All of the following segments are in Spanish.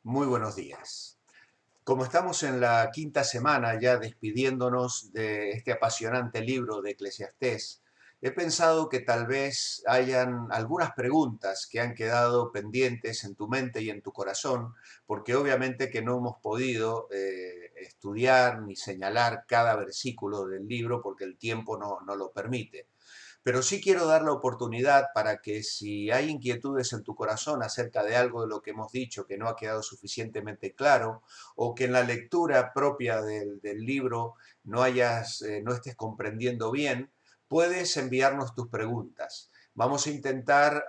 Muy buenos días. Como estamos en la quinta semana ya despidiéndonos de este apasionante libro de Eclesiastés, he pensado que tal vez hayan algunas preguntas que han quedado pendientes en tu mente y en tu corazón, porque obviamente que no hemos podido estudiar ni señalar cada versículo del libro porque el tiempo no lo permite. Pero sí quiero dar la oportunidad para que si hay inquietudes en tu corazón acerca de algo de lo que hemos dicho que no ha quedado suficientemente claro, o que en la lectura propia del libro no estés comprendiendo bien, puedes enviarnos tus preguntas. Vamos a intentar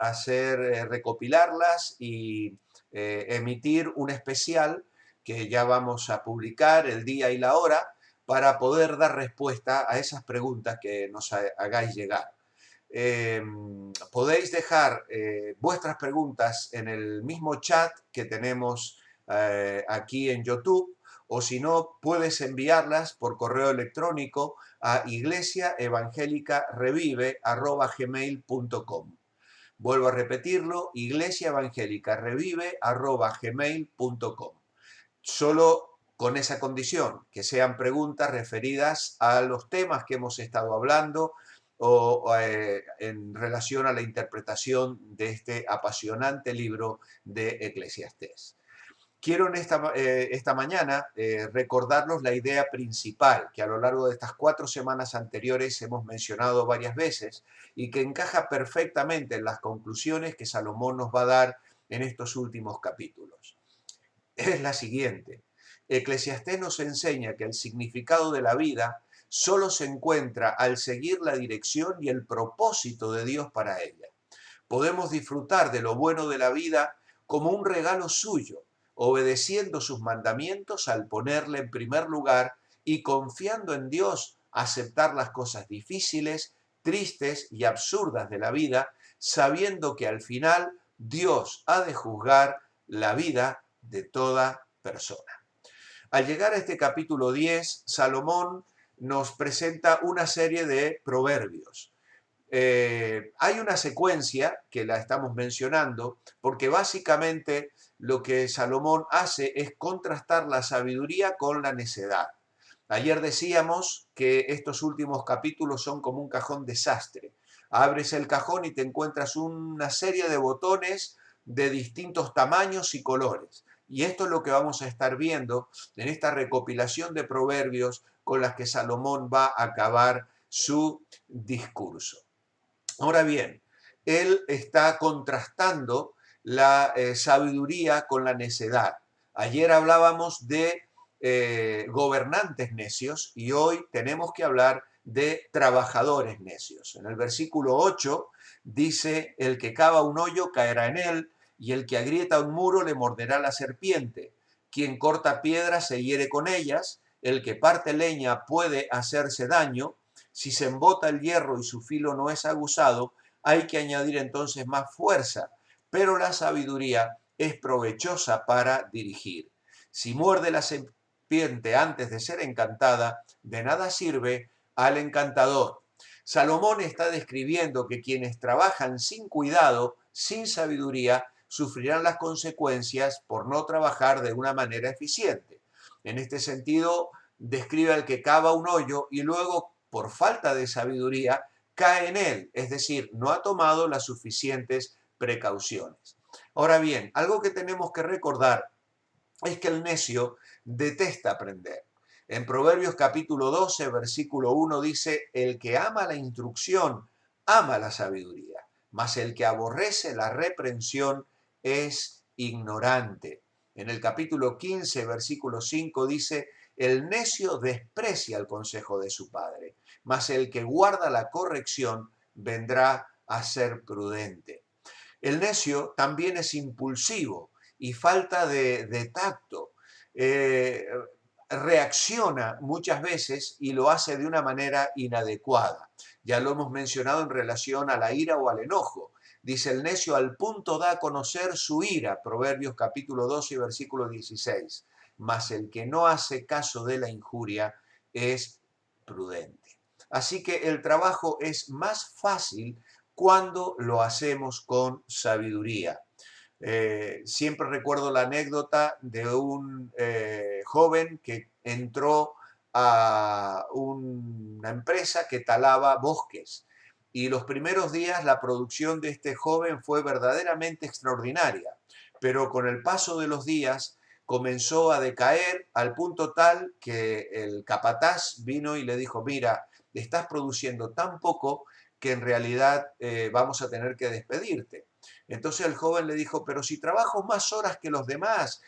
recopilarlas y emitir un especial que ya vamos a publicar el día y la hora para poder dar respuesta a esas preguntas que nos hagáis llegar. Eh, Podéis dejar vuestras preguntas en el mismo chat que tenemos aquí en YouTube, o si no, puedes enviarlas por correo electrónico a iglesiaevangelicarevive@gmail.com. Vuelvo a repetirlo, iglesiaevangelicarevive@gmail.com. Solo con esa condición, que sean preguntas referidas a los temas que hemos estado hablando o en relación a la interpretación de este apasionante libro de Eclesiastés. Quiero en esta mañana recordarnos la idea principal que a lo largo de estas 4 semanas anteriores hemos mencionado varias veces y que encaja perfectamente en las conclusiones que Salomón nos va a dar en estos últimos capítulos. Es la siguiente. Eclesiastés nos enseña que el significado de la vida solo se encuentra al seguir la dirección y el propósito de Dios para ella. Podemos disfrutar de lo bueno de la vida como un regalo suyo, obedeciendo sus mandamientos al ponerle en primer lugar y confiando en Dios, aceptar las cosas difíciles, tristes y absurdas de la vida, sabiendo que al final Dios ha de juzgar la vida de toda persona. Al llegar a este capítulo 10, Salomón nos presenta una serie de proverbios. Hay una secuencia que la estamos mencionando porque básicamente lo que Salomón hace es contrastar la sabiduría con la necedad. Ayer decíamos que estos últimos capítulos son como un cajón desastre. Abres el cajón y te encuentras una serie de botones de distintos tamaños y colores. Y esto es lo que vamos a estar viendo en esta recopilación de proverbios con las que Salomón va a acabar su discurso. Ahora bien, él está contrastando la sabiduría con la necedad. Ayer hablábamos de gobernantes necios y hoy tenemos que hablar de trabajadores necios. En el versículo 8 dice, el que cava un hoyo caerá en él y el que agrieta un muro le morderá la serpiente. Quien corta piedras se hiere con ellas, el que parte leña puede hacerse daño. Si se embota el hierro y su filo no es aguzado, hay que añadir entonces más fuerza, pero la sabiduría es provechosa para dirigir. Si muerde la serpiente antes de ser encantada, de nada sirve al encantador. Salomón está describiendo que quienes trabajan sin cuidado, sin sabiduría, sufrirán las consecuencias por no trabajar de una manera eficiente. En este sentido, describe al que cava un hoyo y luego, por falta de sabiduría, cae en él, es decir, no ha tomado las suficientes precauciones. Ahora bien, algo que tenemos que recordar es que el necio detesta aprender. En Proverbios capítulo 12, versículo 1 dice, el que ama la instrucción, ama la sabiduría, mas el que aborrece la reprensión es ignorante. En el capítulo 15, versículo 5 dice, el necio desprecia el consejo de su padre, mas el que guarda la corrección vendrá a ser prudente. El necio también es impulsivo y falta de tacto. Eh, Reacciona muchas veces y lo hace de una manera inadecuada. Ya lo hemos mencionado en relación a la ira o al enojo. Dice el necio, al punto da a conocer su ira, Proverbios capítulo 12, versículo 16. Mas el que no hace caso de la injuria es prudente. Así que el trabajo es más fácil cuando lo hacemos con sabiduría. Siempre recuerdo la anécdota de un joven que entró a una empresa que talaba bosques. Y los primeros días la producción de este joven fue verdaderamente extraordinaria, pero con el paso de los días comenzó a decaer al punto tal que el capataz vino y le dijo, mira, estás produciendo tan poco que en realidad vamos a tener que despedirte. Entonces el joven le dijo, pero si trabajo más horas que los demás,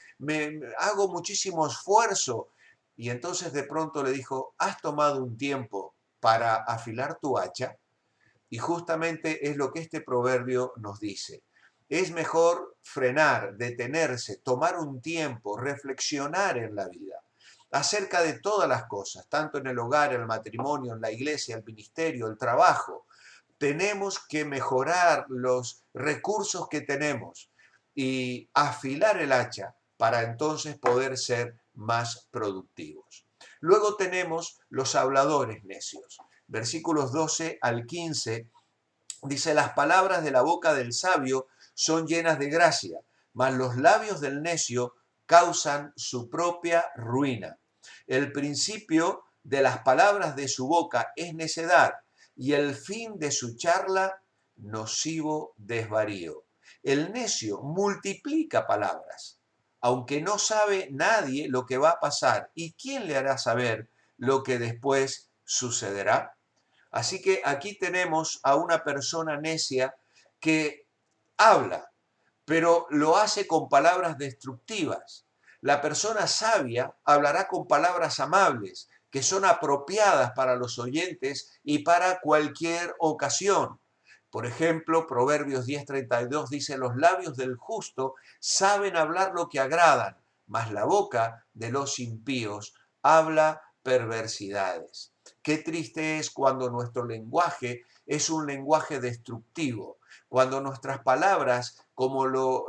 hago muchísimo esfuerzo. Y entonces de pronto le dijo, ¿has tomado un tiempo para afilar tu hacha? Y justamente es lo que este proverbio nos dice. Es mejor frenar, detenerse, tomar un tiempo, reflexionar en la vida acerca de todas las cosas, tanto en el hogar, en el matrimonio, en la iglesia, el ministerio, el trabajo. Tenemos que mejorar los recursos que tenemos y afilar el hacha para entonces poder ser más productivos. Luego tenemos los habladores necios. Versículos 12 al 15 dice, las palabras de la boca del sabio son llenas de gracia, mas los labios del necio causan su propia ruina. El principio de las palabras de su boca es necedad, y el fin de su charla nocivo desvarío. El necio multiplica palabras, aunque no sabe nadie lo que va a pasar. ¿Y quién le hará saber lo que después sucederá? Así que aquí tenemos a una persona necia que habla, pero lo hace con palabras destructivas. La persona sabia hablará con palabras amables, que son apropiadas para los oyentes y para cualquier ocasión. Por ejemplo, Proverbios 10:32 dice, los labios del justo saben hablar lo que agradan, mas la boca de los impíos habla perversidades. Qué triste es cuando nuestro lenguaje es un lenguaje destructivo, cuando nuestras palabras, como lo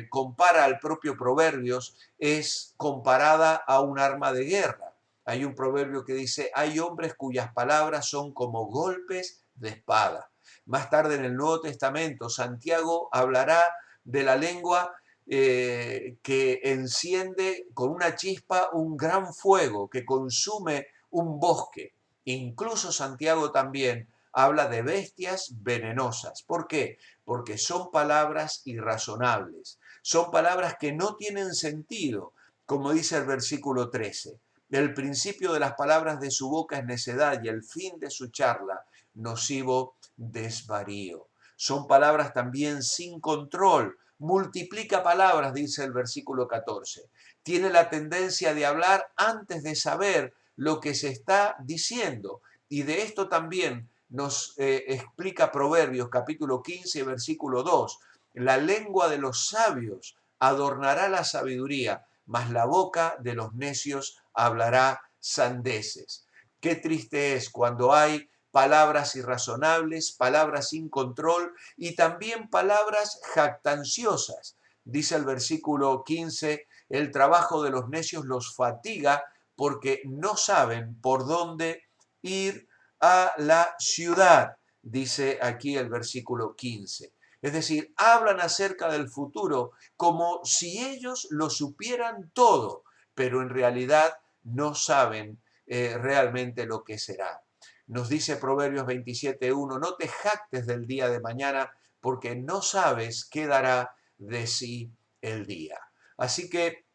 compara el propio Proverbios, es comparada a un arma de guerra. Hay un proverbio que dice, hay hombres cuyas palabras son como golpes de espada. Más tarde en el Nuevo Testamento, Santiago hablará de la lengua que enciende con una chispa un gran fuego, que consume un bosque. Incluso Santiago también habla de bestias venenosas. ¿Por qué? Porque son palabras irrazonables, son palabras que no tienen sentido, como dice el versículo 13. El principio de las palabras de su boca es necedad y el fin de su charla nocivo desvarío. Son palabras también sin control. Multiplica palabras, dice el versículo 14. Tiene la tendencia de hablar antes de saber lo que se está diciendo. Y de esto también nos explica Proverbios capítulo 15, versículo 2. La lengua de los sabios adornará la sabiduría, mas la boca de los necios hablará sandeces. Qué triste es cuando hay palabras irrazonables, palabras sin control y también palabras jactanciosas. Dice el versículo 15, el trabajo de los necios los fatiga porque no saben por dónde ir a la ciudad, dice aquí el versículo 15. Es decir, hablan acerca del futuro como si ellos lo supieran todo, pero en realidad no saben realmente lo que será. Nos dice Proverbios 27:1, no te jactes del día de mañana porque no sabes qué dará de sí el día. Así que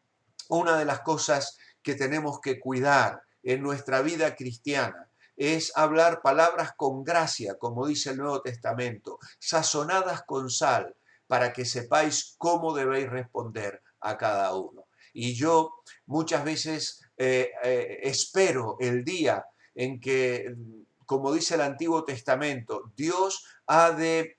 una de las cosas que tenemos que cuidar en nuestra vida cristiana es hablar palabras con gracia, como dice el Nuevo Testamento, sazonadas con sal, para que sepáis cómo debéis responder a cada uno. Y yo muchas veces espero el día en que, como dice el Antiguo Testamento, Dios ha de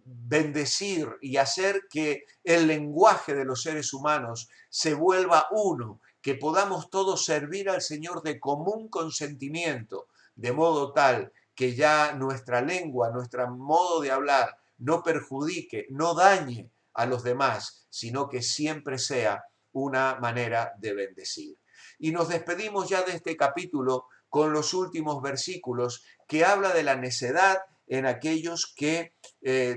bendecir y hacer que el lenguaje de los seres humanos se vuelva uno, que podamos todos servir al Señor de común consentimiento, de modo tal que ya nuestra lengua, nuestro modo de hablar no perjudique, no dañe a los demás, sino que siempre sea una manera de bendecir. Y nos despedimos ya de este capítulo con los últimos versículos que habla de la necedad en aquellos que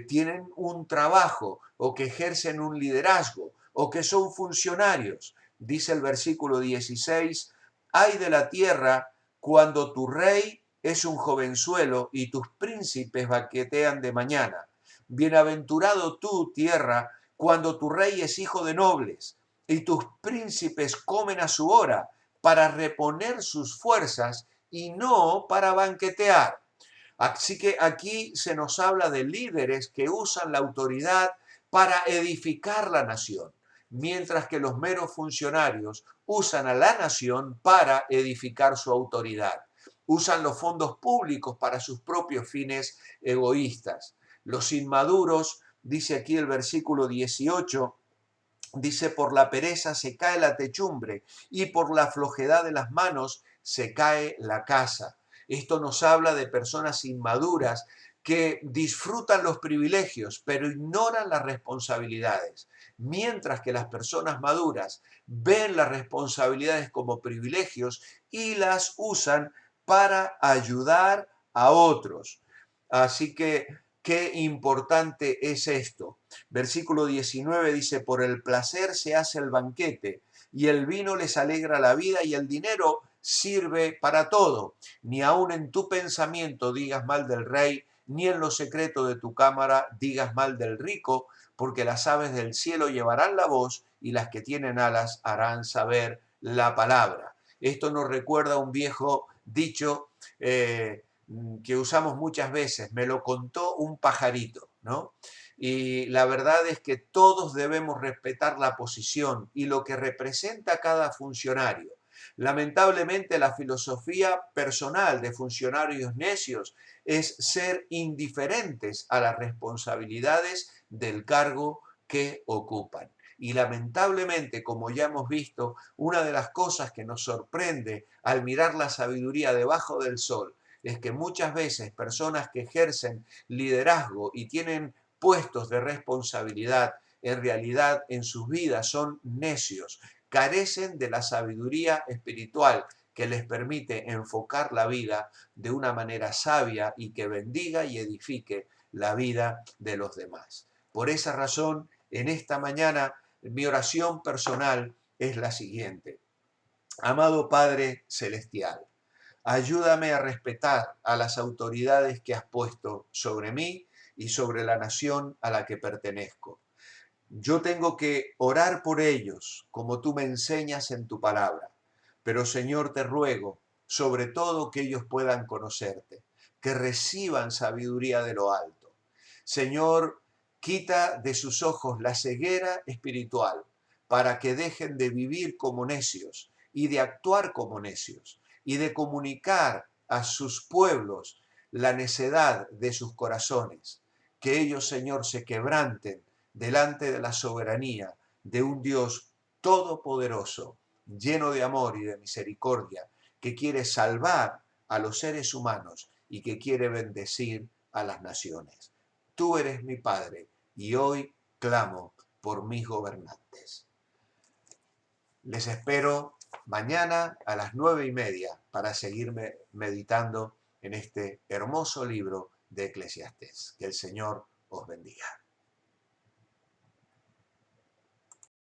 tienen un trabajo o que ejercen un liderazgo o que son funcionarios. Dice el versículo 16, ay de la tierra cuando tu rey es un jovenzuelo y tus príncipes banquetean de mañana. Bienaventurado tú, tierra, cuando tu rey es hijo de nobles y tus príncipes comen a su hora para reponer sus fuerzas y no para banquetear. Así que aquí se nos habla de líderes que usan la autoridad para edificar la nación, mientras que los meros funcionarios usan a la nación para edificar su autoridad. Usan los fondos públicos para sus propios fines egoístas. Los inmaduros, dice aquí el versículo 18, dice, por la pereza se cae la techumbre y por la flojedad de las manos se cae la casa. Esto nos habla de personas inmaduras que disfrutan los privilegios, pero ignoran las responsabilidades. Mientras que las personas maduras ven las responsabilidades como privilegios y las usan para ayudar a otros. Así que, qué importante es esto. Versículo 19 dice, por el placer se hace el banquete, y el vino les alegra la vida, y el dinero sirve para todo. Ni aun en tu pensamiento digas mal del rey, ni en lo secreto de tu cámara digas mal del rico, porque las aves del cielo llevarán la voz, y las que tienen alas harán saber la palabra. Esto nos recuerda a un viejo dicho que usamos muchas veces, me lo contó un pajarito, ¿no? Y la verdad es que todos debemos respetar la posición y lo que representa cada funcionario. Lamentablemente, la filosofía personal de funcionarios necios es ser indiferentes a las responsabilidades del cargo que ocupan. Y lamentablemente, como ya hemos visto, una de las cosas que nos sorprende al mirar la sabiduría debajo del sol es que muchas veces personas que ejercen liderazgo y tienen puestos de responsabilidad, en realidad en sus vidas son necios, carecen de la sabiduría espiritual que les permite enfocar la vida de una manera sabia y que bendiga y edifique la vida de los demás. Por esa razón, en esta mañana, mi oración personal es la siguiente. Amado Padre Celestial, ayúdame a respetar a las autoridades que has puesto sobre mí y sobre la nación a la que pertenezco. Yo tengo que orar por ellos, como tú me enseñas en tu palabra. Pero Señor, te ruego, sobre todo, que ellos puedan conocerte, que reciban sabiduría de lo alto. Señor, quita de sus ojos la ceguera espiritual, para que dejen de vivir como necios y de actuar como necios y de comunicar a sus pueblos la necedad de sus corazones. Que ellos, Señor, se quebranten delante de la soberanía de un Dios todopoderoso, lleno de amor y de misericordia, que quiere salvar a los seres humanos y que quiere bendecir a las naciones. Tú eres mi Padre y hoy clamo por mis gobernantes. Les espero mañana a las 9:30 para seguirme meditando en este hermoso libro de Eclesiastés. Que el Señor os bendiga.